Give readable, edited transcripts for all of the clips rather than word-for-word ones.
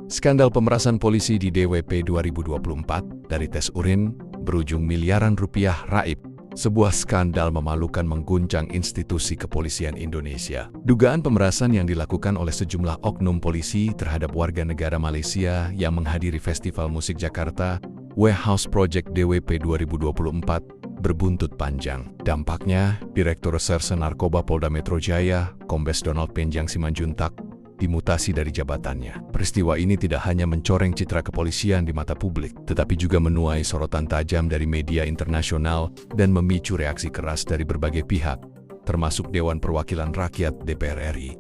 Skandal pemerasan polisi di DWP 2024 dari tes urin berujung miliaran rupiah raib. Sebuah skandal memalukan mengguncang institusi kepolisian Indonesia. Dugaan pemerasan yang dilakukan oleh sejumlah oknum polisi terhadap warga negara Malaysia yang menghadiri Festival Musik Jakarta Warehouse Project DWP 2024 berbuntut panjang. Dampaknya, Direktur Reserse Narkoba Polda Metro Jaya, Kombes Donald Penjang Simanjuntak, dimutasi dari jabatannya. Peristiwa ini tidak hanya mencoreng citra kepolisian di mata publik, tetapi juga menuai sorotan tajam dari media internasional dan memicu reaksi keras dari berbagai pihak, termasuk Dewan Perwakilan Rakyat DPR RI.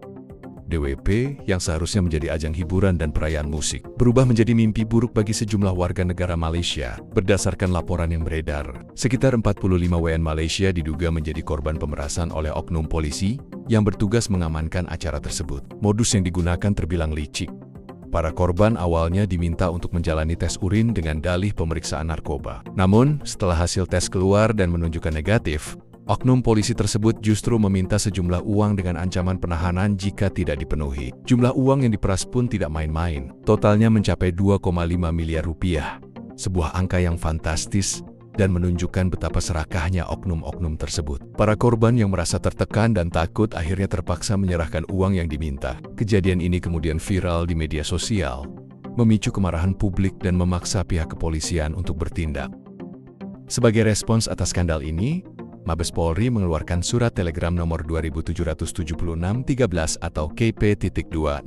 DWP yang seharusnya menjadi ajang hiburan dan perayaan musik, berubah menjadi mimpi buruk bagi sejumlah warga negara Malaysia. Berdasarkan laporan yang beredar, sekitar 45 WN Malaysia diduga menjadi korban pemerasan oleh oknum polisi yang bertugas mengamankan acara tersebut. Modus yang digunakan terbilang licik. Para korban awalnya diminta untuk menjalani tes urin dengan dalih pemeriksaan narkoba. Namun, setelah hasil tes keluar dan menunjukkan negatif, oknum polisi tersebut justru meminta sejumlah uang dengan ancaman penahanan jika tidak dipenuhi. Jumlah uang yang diperas pun tidak main-main. Totalnya mencapai 2,5 miliar rupiah. Sebuah angka yang fantastis dan menunjukkan betapa serakahnya oknum-oknum tersebut. Para korban yang merasa tertekan dan takut akhirnya terpaksa menyerahkan uang yang diminta. Kejadian ini kemudian viral di media sosial, memicu kemarahan publik dan memaksa pihak kepolisian untuk bertindak. Sebagai respons atas skandal ini, Mabes Polri mengeluarkan surat telegram nomor 277613 atau KP.2024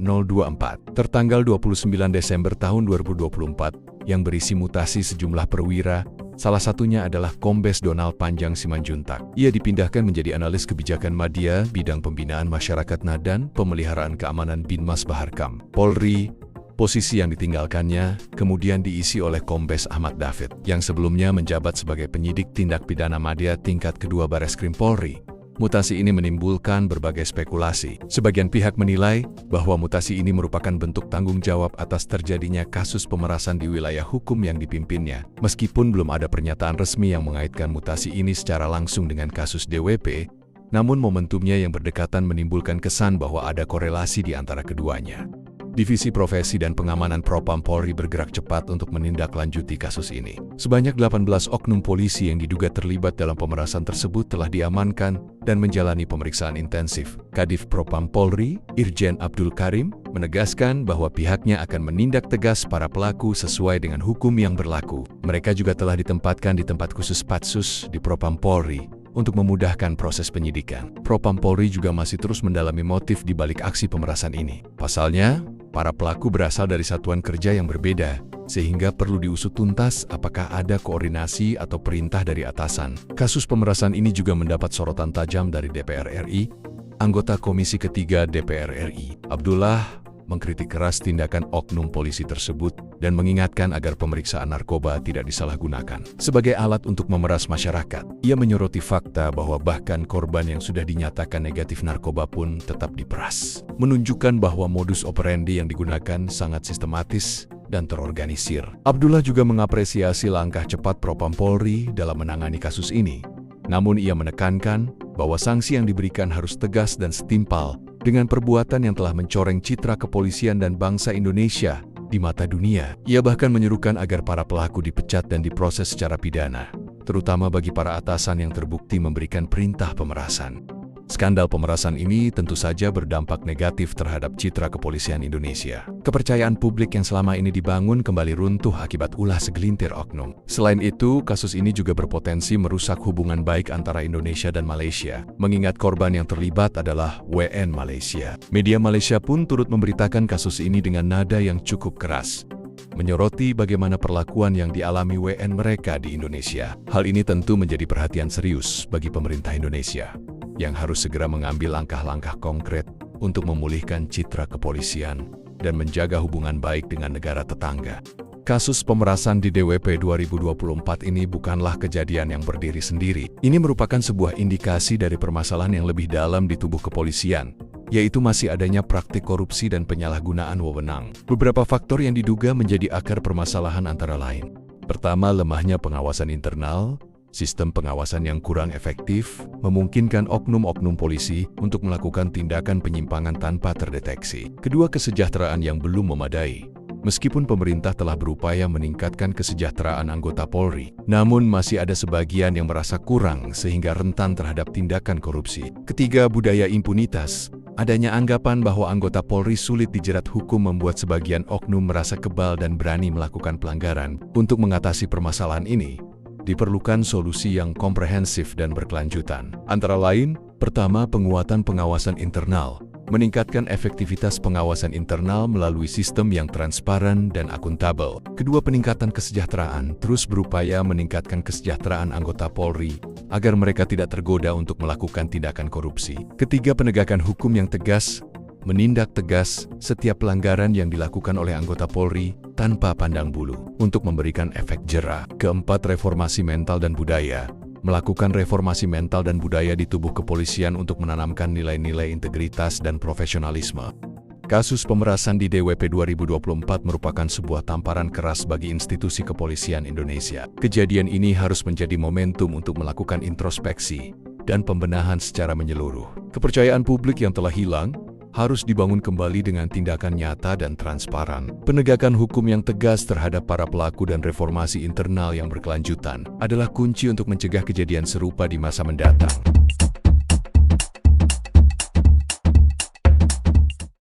tertanggal 29 Desember tahun 2024 yang berisi mutasi sejumlah perwira, salah satunya adalah Kombes Donald Penjang Simanjuntak. Ia dipindahkan menjadi analis kebijakan Madya bidang pembinaan masyarakat dan pemeliharaan keamanan Binmas Baharkam Polri. Posisi yang ditinggalkannya kemudian diisi oleh Kombes Ahmad David, yang sebelumnya menjabat sebagai penyidik tindak pidana Madya tingkat kedua Bareskrim Polri. Mutasi ini menimbulkan berbagai spekulasi. Sebagian pihak menilai bahwa mutasi ini merupakan bentuk tanggung jawab atas terjadinya kasus pemerasan di wilayah hukum yang dipimpinnya. Meskipun belum ada pernyataan resmi yang mengaitkan mutasi ini secara langsung dengan kasus DWP, namun momentumnya yang berdekatan menimbulkan kesan bahwa ada korelasi di antara keduanya. Divisi Profesi dan Pengamanan Propam Polri bergerak cepat untuk menindaklanjuti kasus ini. Sebanyak 18 oknum polisi yang diduga terlibat dalam pemerasan tersebut telah diamankan dan menjalani pemeriksaan intensif. Kadif Propam Polri, Irjen Abdul Karim, menegaskan bahwa pihaknya akan menindak tegas para pelaku sesuai dengan hukum yang berlaku. Mereka juga telah ditempatkan di tempat khusus Patsus di Propam Polri untuk memudahkan proses penyidikan. Propam Polri juga masih terus mendalami motif di balik aksi pemerasan ini. Pasalnya, para pelaku berasal dari satuan kerja yang berbeda, sehingga perlu diusut tuntas apakah ada koordinasi atau perintah dari atasan. Kasus pemerasan ini juga mendapat sorotan tajam dari DPR RI. Anggota Komisi Ketiga DPR RI, Abdullah, mengkritik keras tindakan oknum polisi tersebut dan mengingatkan agar pemeriksaan narkoba tidak disalahgunakan sebagai alat untuk memeras masyarakat. Ia menyoroti fakta bahwa bahkan korban yang sudah dinyatakan negatif narkoba pun tetap diperas, menunjukkan bahwa modus operandi yang digunakan sangat sistematis dan terorganisir. Abdullah juga mengapresiasi langkah cepat Propam Polri dalam menangani kasus ini. Namun ia menekankan bahwa sanksi yang diberikan harus tegas dan setimpal dengan perbuatan yang telah mencoreng citra kepolisian dan bangsa Indonesia di mata dunia. Ia bahkan menyerukan agar para pelaku dipecat dan diproses secara pidana, terutama bagi para atasan yang terbukti memberikan perintah pemerasan. Skandal pemerasan ini tentu saja berdampak negatif terhadap citra kepolisian Indonesia. Kepercayaan publik yang selama ini dibangun kembali runtuh akibat ulah segelintir oknum. Selain itu, kasus ini juga berpotensi merusak hubungan baik antara Indonesia dan Malaysia, mengingat korban yang terlibat adalah WN Malaysia. Media Malaysia pun turut memberitakan kasus ini dengan nada yang cukup keras, menyoroti bagaimana perlakuan yang dialami WN mereka di Indonesia. Hal ini tentu menjadi perhatian serius bagi pemerintah Indonesia, yang harus segera mengambil langkah-langkah konkret untuk memulihkan citra kepolisian dan menjaga hubungan baik dengan negara tetangga. Kasus pemerasan di DWP 2024 ini bukanlah kejadian yang berdiri sendiri. Ini merupakan sebuah indikasi dari permasalahan yang lebih dalam di tubuh kepolisian, yaitu masih adanya praktik korupsi dan penyalahgunaan wewenang. Beberapa faktor yang diduga menjadi akar permasalahan antara lain. Pertama, lemahnya pengawasan internal. Sistem pengawasan yang kurang efektif memungkinkan oknum-oknum polisi untuk melakukan tindakan penyimpangan tanpa terdeteksi. Kedua, kesejahteraan yang belum memadai. Meskipun pemerintah telah berupaya meningkatkan kesejahteraan anggota Polri, namun masih ada sebagian yang merasa kurang sehingga rentan terhadap tindakan korupsi. Ketiga, budaya impunitas. Adanya anggapan bahwa anggota Polri sulit dijerat hukum membuat sebagian oknum merasa kebal dan berani melakukan pelanggaran. Untuk mengatasi permasalahan ini, diperlukan solusi yang komprehensif dan berkelanjutan. Antara lain, pertama, penguatan pengawasan internal. Meningkatkan efektivitas pengawasan internal melalui sistem yang transparan dan akuntabel. Kedua, peningkatan kesejahteraan. Terus berupaya meningkatkan kesejahteraan anggota Polri agar mereka tidak tergoda untuk melakukan tindakan korupsi. Ketiga, penegakan hukum yang tegas. Menindak tegas setiap pelanggaran yang dilakukan oleh anggota Polri tanpa pandang bulu untuk memberikan efek jera. Keempat, reformasi mental dan budaya. Melakukan reformasi mental dan budaya di tubuh kepolisian untuk menanamkan nilai-nilai integritas dan profesionalisme. Kasus pemerasan di DWP 2024 merupakan sebuah tamparan keras bagi institusi kepolisian Indonesia. Kejadian ini harus menjadi momentum untuk melakukan introspeksi dan pembenahan secara menyeluruh. Kepercayaan publik yang telah hilang harus dibangun kembali dengan tindakan nyata dan transparan. Penegakan hukum yang tegas terhadap para pelaku dan reformasi internal yang berkelanjutan adalah kunci untuk mencegah kejadian serupa di masa mendatang.